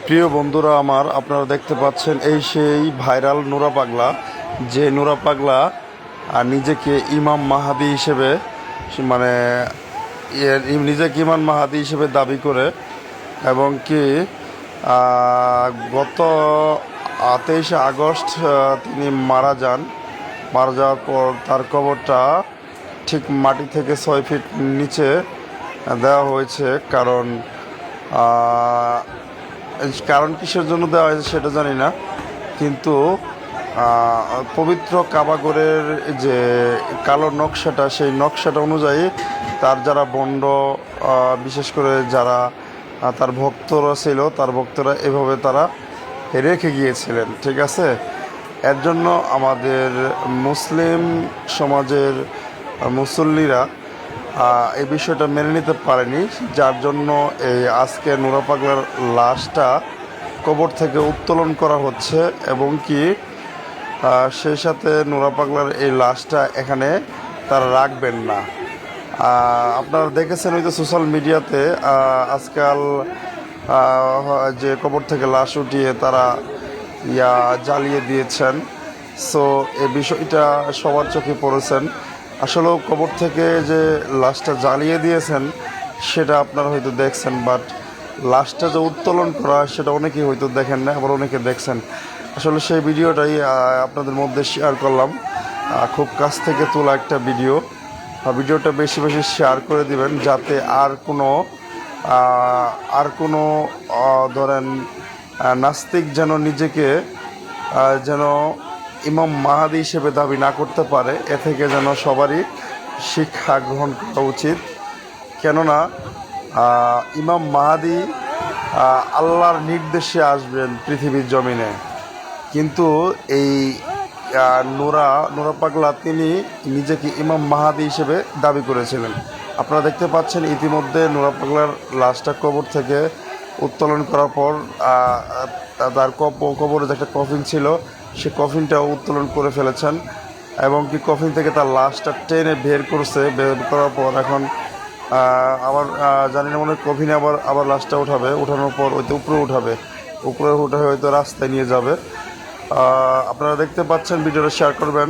প্রিয় বন্ধুরা আমার, আপনারা দেখতে পাচ্ছেন এই সেই ভাইরাল নুরা পাগলা, যে নুরা পাগলা নিজেকে ইমাম মাহাদি হিসেবে মানে নিজেকে ইমাম মাহাদি হিসেবে দাবি করে এবং কি গত 23শে আগস্ট তিনি মারা যান। মারা যাওয়ার পর তার কবরটা ঠিক মাটি থেকে 6 ফিট নিচে দেওয়া হয়েছে। কারণ কিসের জন্য দেওয়া হয়েছে সেটা জানি না, কিন্তু পবিত্র কাবাগরের যে কালো নকশাটা, সেই নকশাটা অনুযায়ী তার যারা বন্ড, বিশেষ করে যারা তার ভক্তরা ছিল, তার ভক্তরা এভাবে তারা রেখে গিয়েছিলেন। ঠিক আছে, এর জন্য আমাদের মুসলিম সমাজের মুসল্লিরা এই বিষয়টা মেনে নিতে পারেনি, যার জন্য এই আজকে নুরা পাগলার লাশটা কবর থেকে উত্তোলন করা হচ্ছে এবং কি সেই সাথে নুরা পাগলার এই লাশটা এখানে তারা রাখবেন না। আপনারা দেখেছেন হয়তো সোশ্যাল মিডিয়াতে আজকাল যে কবর থেকে লাশ উঠিয়ে তারা জ্বালিয়ে দিয়েছেন। সো এই বিষয়টা সবার চোখে পড়েছেন। আসলেও কবর থেকে যে লাশটা জ্বালিয়ে দিয়েছেন সেটা আপনারা হয়তো দেখছেন, বাট লাশটা যে উত্তোলন করা সেটা অনেকেই হয়তো দেখেন না, আবার অনেকে দেখছেন। আসলে সেই ভিডিওটাই আপনাদের মধ্যে শেয়ার করলাম। খুব কাছ থেকে তোলা একটা ভিডিওটা বেশি বেশি শেয়ার করে দিবেন, যাতে আর কোনো ধরেন নাস্তিক যেন নিজেকে যেন ইমাম মাহাদি হিসেবে দাবি না করতে পারে। এ থেকে যেন সবারই শিক্ষা গ্রহণ করা উচিত। কেননা ইমাম মাহাদি আল্লাহর নির্দেশে আসবেন পৃথিবীর জমিনে, কিন্তু এই নোরা পাগলা তিনি নিজেকে ইমাম মাহাদি হিসেবে দাবি করেছিলেন। আপনারা দেখতে পাচ্ছেন ইতিমধ্যে নোরা পাগলার লাশটা কবর থেকে উত্তোলন করার পর তার কবরে যে একটা কফিন ছিল, সে কফিনটাও উত্তোলন করে ফেলেছেন এবং কি কফিন থেকে তার লাশটা টেনে বের করার পর এখন আবার জানি না, মনে হয় কফিনে আবার লাশটা উঠানোর পর হয়তো উপরে উঠে হয়তো রাস্তায় নিয়ে যাবে। আপনারা দেখতে পাচ্ছেন, ভিডিওটা শেয়ার করবেন।